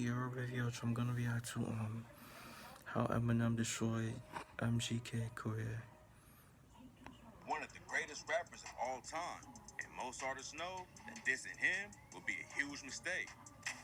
Your review, which I'm gonna react to how Eminem destroyed MGK career. One of the greatest rappers of all time, and most artists know that dissing him would be a huge mistake.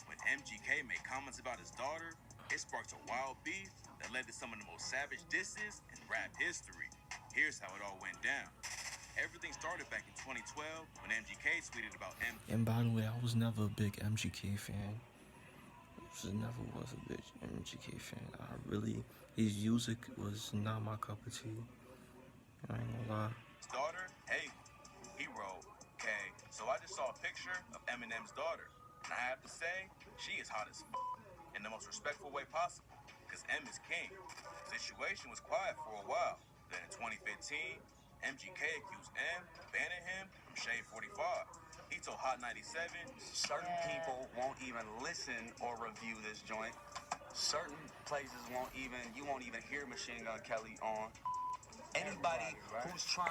When MGK made comments about his daughter, it sparked a wild beef that led to some of the most savage disses in rap history. Here's how it all went down. Everything started back in 2012 when MGK tweeted about M. And by the way, I was never a big MGK fan. Just never was a big MGK fan. His music was not my cup of tea. I ain't gonna lie. His daughter, Haley. He wrote, okay, so I just saw a picture of Eminem's daughter, and I have to say, she is hot as f*** in the most respectful way possible, because M is king. The situation was quiet for a while. Then in 2015, MGK accused M of banning him from Shade 45. He told Hot 97, certain people won't even listen or review this joint. Certain places you won't even hear Machine Gun Kelly on. Anybody who's trying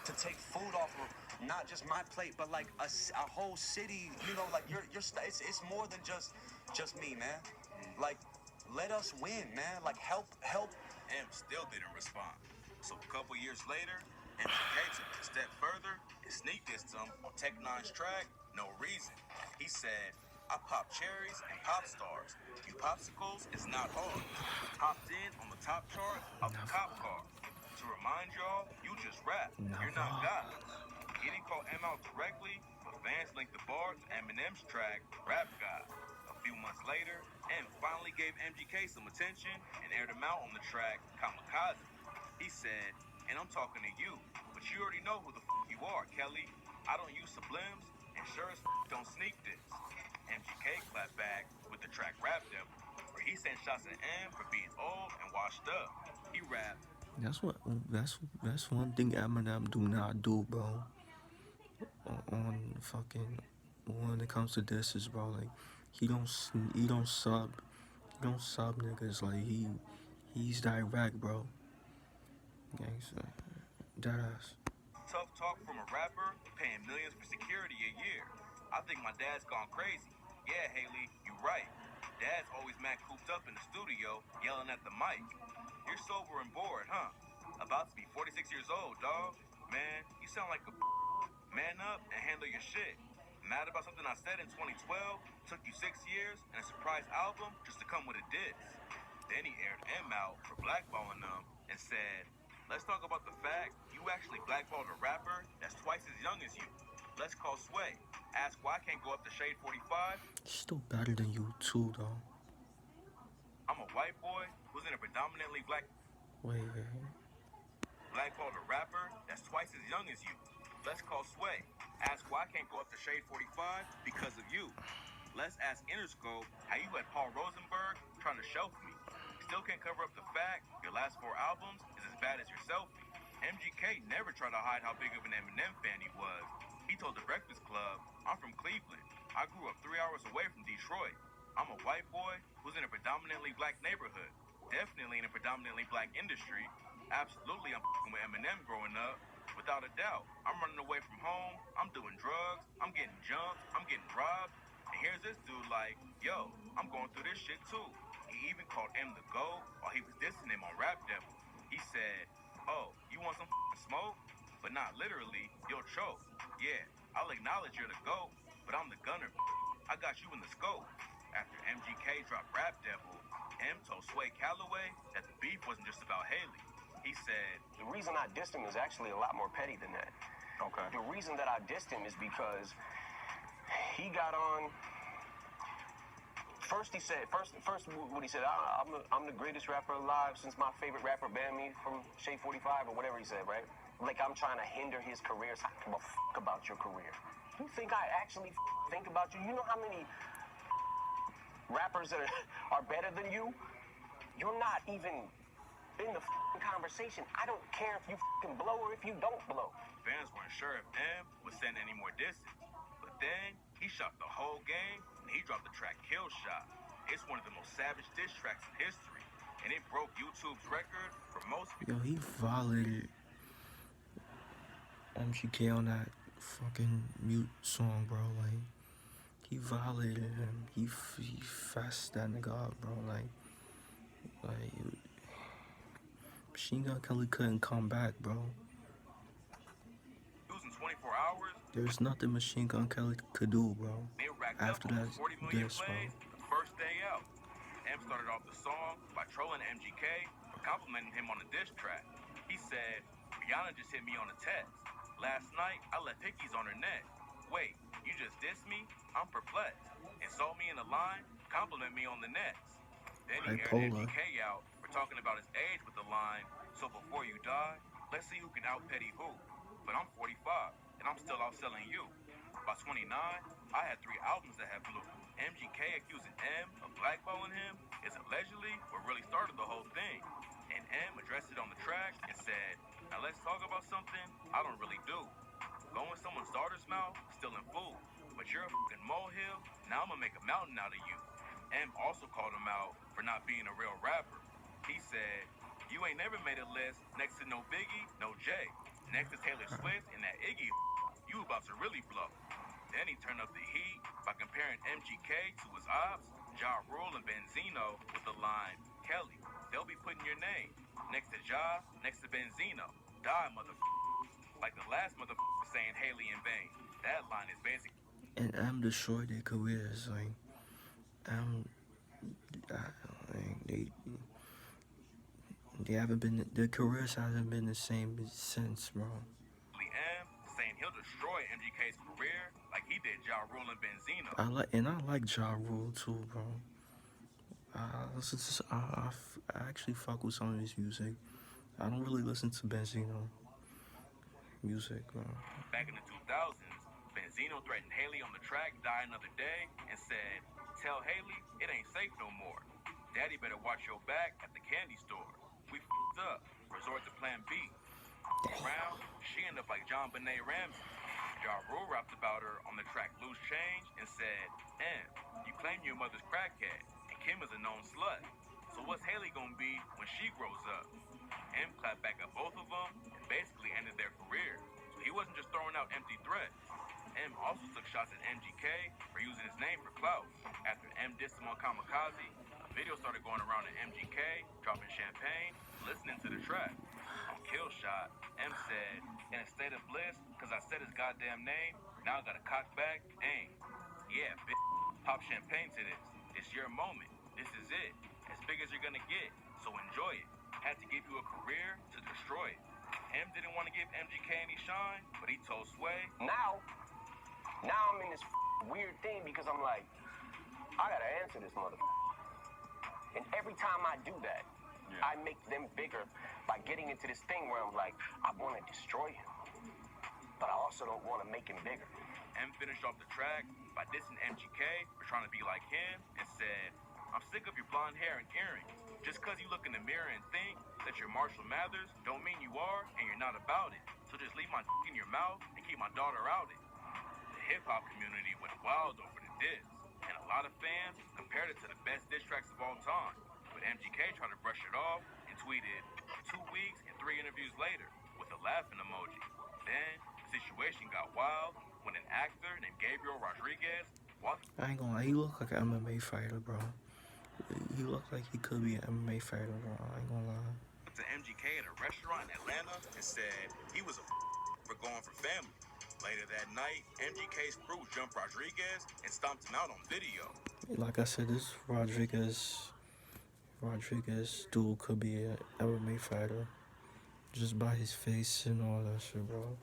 to take food off of not just my plate, but like a whole city, you know, like it's more than just me, man. Like, let us win, man. Like, help. M still didn't respond. So a couple years later, MGK took it a step further and sneak dissed him on Tech Nine's track, No Reason. He said, I pop cherries and pop stars. You popsicles is not hard. Topped in on the top chart of the cop car. To remind y'all, you just rap. You're not God. He didn't call M out directly, but fans linked the bar to Eminem's track, Rap God. A few months later, M finally gave MGK some attention and aired him out on the track, Kamikaze. He said, and I'm talking to you, but you already know who the you are, Kelly. I don't use sublims, and sure as don't sneak this. MGK clapped back with the track Rap Devil, where he sent shots at M for being old and washed up. He rapped, That's one thing Eminem do not do, bro. On fucking when it comes to disses, bro, like he don't sub niggas. Like he's direct, bro. Gangsta, deadass. tough talk from a rapper paying millions for security a year. I think my dad's gone crazy. Yeah, Haley, you right. Dad's always mad cooped up in the studio, yelling at the mic. You're sober and bored, huh? About to be 46 years old, dog. Man, you sound like a man up and handle your shit. Mad about something I said in 2012? Took you 6 years and a surprise album just to come with a diss. Then he aired M out for blackballing them and said, let's talk about the fact you actually blackballed a rapper that's twice as young as you. Let's call Sway. Ask why I can't go up to Shade 45. Still better than you too, though. I'm a white boy who's in a predominantly black Wait. blackballed a rapper that's twice as young as you. Let's call Sway. Ask why I can't go up to Shade 45 because of you. Let's ask Interscope how you had Paul Rosenberg trying to shelf me. Still can't cover up the fact your last 4 albums is as bad as your selfie. MGK never tried to hide how big of an Eminem fan he was. He told The Breakfast Club, I'm from Cleveland. I grew up 3 hours away from Detroit. I'm a white boy who's in a predominantly black neighborhood. Definitely in a predominantly black industry. Absolutely, I'm f***ing with Eminem growing up. Without a doubt, I'm running away from home. I'm doing drugs. I'm getting jumped. I'm getting robbed. And here's this dude like, yo, I'm going through this shit too. He even called M the GOAT while he was dissing him on Rap Devil. He said, oh, you want some smoke? But not literally, you'll choke. Yeah, I'll acknowledge you're the GOAT, but I'm the gunner. I got you in the scope. After MGK dropped Rap Devil, M told Sway Calloway that the beef wasn't just about Haley. He said, the reason I dissed him is actually a lot more petty than that. Okay. The reason that I dissed him is because he got on. First he said, first what he said, I'm the greatest rapper alive since my favorite rapper banned me from Shade 45 or whatever he said, right? Like I'm trying to hinder his career. So I don't give a fuck about your career. You think I actually think about you? You know how many rappers that are better than you? You're not even in the conversation. I don't care if you blow or if you don't blow. Fans weren't sure if M would send any more disses. But then he shot the whole game and he dropped the track Kill Shot. It's one of the most savage diss tracks in history. And it broke YouTube's record for most people. Yo, he violated MGK on that fucking mute song, bro. Like, he violated him. He fast that nigga up, bro. Like Machine Gun Kelly couldn't come back, bro. Using 24 hours. There's nothing Machine Gun Kelly could do, bro. They racked After up that, almost 40 million this, bro. plays the first day out. M started off the song by trolling MGK for complimenting him on a diss track. He said, Rihanna just hit me on a text. Last night, I left hickeys on her neck. Wait, you just dissed me? I'm perplexed. Insult me in a line, compliment me on the next. Then he aired Bipolar. MGK out for talking about his age with the line, so before you die, let's see who can out-petty who. But I'm 45, and I'm still outselling you. By 29, I had 3 albums that had blew. MGK accusing M of blackballing him is allegedly what really started the whole thing. And M addressed it on the track and said, now let's talk about something I don't really do. Go in someone's daughter's mouth, stealing food. But you're a fucking molehill, now I'm gonna make a mountain out of you. M also called him out for not being a real rapper. He said, you ain't never made a list next to no Biggie, no Jay. Next to Taylor Swift and that Iggy, you about to really blow. Then he turned up the heat by comparing MGK to his ops, Ja Rule and Benzino, with the line, Kelly, they'll be putting your name next to Ja, next to Benzino. Die, motherfucker. Like the last motherfucker saying Haley in vain. That line is basic. And M destroyed their careers. Like they haven't been. Their careers haven't been the same since, bro. M saying he'll destroy MGK's career like he did Ja Rule and Benzino. I like Ja Rule too, bro. I actually fuck with some of his music. I don't really listen to Benzino music, bro. Back in the 2000s, Benzino threatened Haley on the track, Die Another Day, and said, tell Haley it ain't safe no more. Daddy better watch your back at the candy store. We f***ed up. Resort to plan B. Around, she ended up like John Benet Ramsey. Ja Rule rapped about her on the track Loose Change and said, you claim your mother's crackhead, and Kim is a known slut. So what's Haley gonna be when she grows up? M clapped back at both of them and basically ended their career. So he wasn't just throwing out empty threats. M also took shots at MGK for using his name for clout. After M dissed him on Kamikaze, a video started going around of MGK dropping champagne, listening to the track. On Kill Shot, M said, in a state of bliss, cause I said his goddamn name, now I gotta cock back, aim. Yeah, bitch, pop champagne to this. It's your moment. This is it. As big as you're gonna get, so enjoy it. Had to give you a career to destroy it. M didn't want to give MGK any shine, but he told Sway, Now I'm in this weird thing because I'm like, I gotta answer this motherfucker. And every time I do that, I make them bigger by getting into this thing where I'm like, I want to destroy him, but I also don't want to make him bigger. M finished off the track by dissing MGK for trying to be like him and said, I'm sick of your blonde hair and earrings. Just cause you look in the mirror and think that you're Marshall Mathers don't mean you are and you're not about it. So just leave my in your mouth and keep my daughter out it. The hip-hop community went wild over the diss, and a lot of fans compared it to the best diss tracks of all time. But MGK tried to brush it off and tweeted 2 weeks and 3 interviews later with a laughing emoji. Then the situation got wild when an actor named Gabriel Rodriguez walked. I ain't gonna lie, he looked like an MMA fighter, bro. He looked like he could be an MMA fighter, bro. I ain't gonna lie. To MGK at a restaurant in Atlanta and said he was a for going for family. Later that night, MGK's crew jumped Rodriguez and stomped him out on video. Like I said, this Rodriguez dude could be an MMA fighter just by his face and all that shit, bro.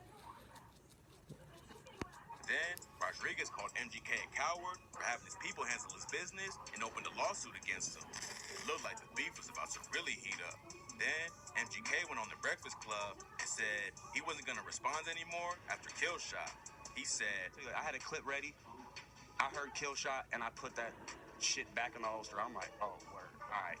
Then, Rodriguez called MGK a coward for having his people handle his business and opened a lawsuit against him. It looked like the beef was about to really heat up. Then, MGK went on the Breakfast Club and said he wasn't going to respond anymore after Kill Shot. He said, I had a clip ready. I heard Kill Shot, and I put that shit back in the holster. I'm like, oh, word. All right.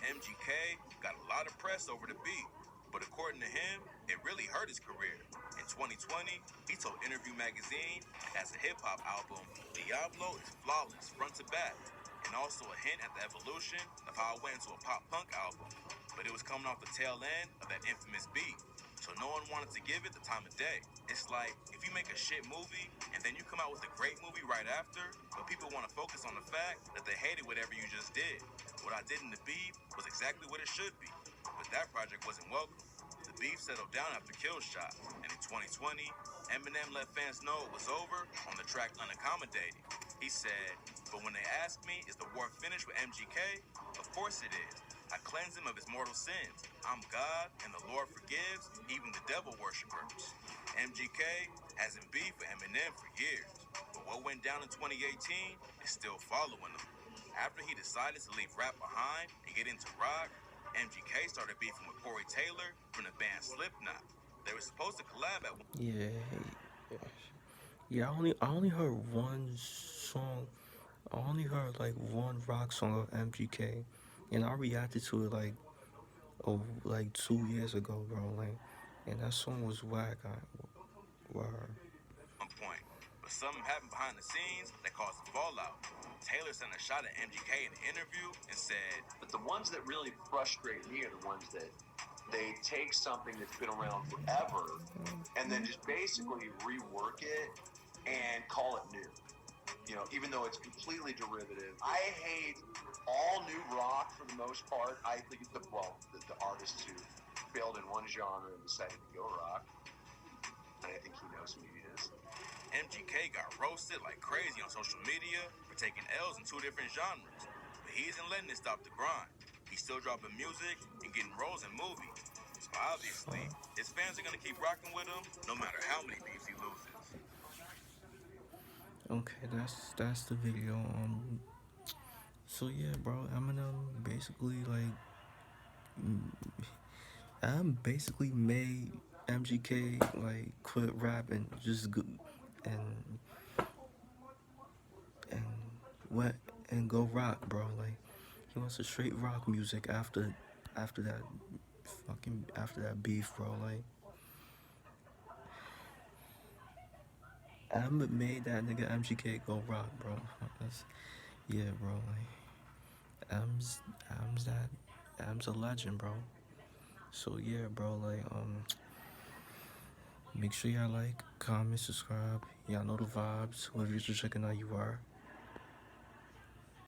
MGK got a lot of press over the beat, but according to him, it really hurt his career. In 2020, he told Interview Magazine, as a hip-hop album, Diablo is flawless front to back, and also a hint at the evolution of how it went into a pop-punk album. But it was coming off the tail end of that infamous beat. So so no one wanted to give it the time of day. It's like if you make a shit movie and then you come out with a great movie right after, but people want to focus on the fact that they hated whatever you just did. What I did in the beef was exactly what it should be, but that project wasn't welcome. The beef settled down after Killshot, and in 2020, Eminem let fans know it was over on the track Unaccommodating. He said, but when they ask me, is the war finished with MGK? Of course it is. I cleanse him of his mortal sins. I'm God, and the Lord forgives even the devil worshippers. MGK hasn't beef with Eminem for years, but what went down in 2018 is still following him. After he decided to leave rap behind and get into rock, MGK started beefing with Corey Taylor from the band Slipknot. They were supposed to collab at one. Yeah, yeah. I only heard one song. I only heard like one rock song of MGK, and I reacted to it like 2 years ago, bro. Like, and that song was whack. Word. Point, but something happened behind the scenes that caused the fallout. Taylor sent a shot at MGK in an interview and said, but the ones that really frustrate me are the ones that they take something that's been around forever and then just basically rework it and call it new. You know, even though it's completely derivative. I hate all new rock for the most part. I think the artists who failed in one genre and decided to go rock, and I think he knows who he is. MGK got roasted like crazy on social media for taking L's in two different genres, but he isn't letting it stop the grind. He's still dropping music and getting roles in movies. So obviously, his fans are gonna keep rocking with him no matter how many beefs he loses. Okay, that's the video. So yeah, bro. Eminem basically basically made MGK like quit rapping, just go and and what and go rock, bro. Like, he wants to straight rock music after that after that beef, bro. Like, Eminem made that nigga MGK go rock, bro. That's, yeah, bro. Like, M's a legend, bro. So yeah, bro. Like, make sure y'all like, comment, subscribe. Y'all know the vibes. Whoever you're checking out, you are.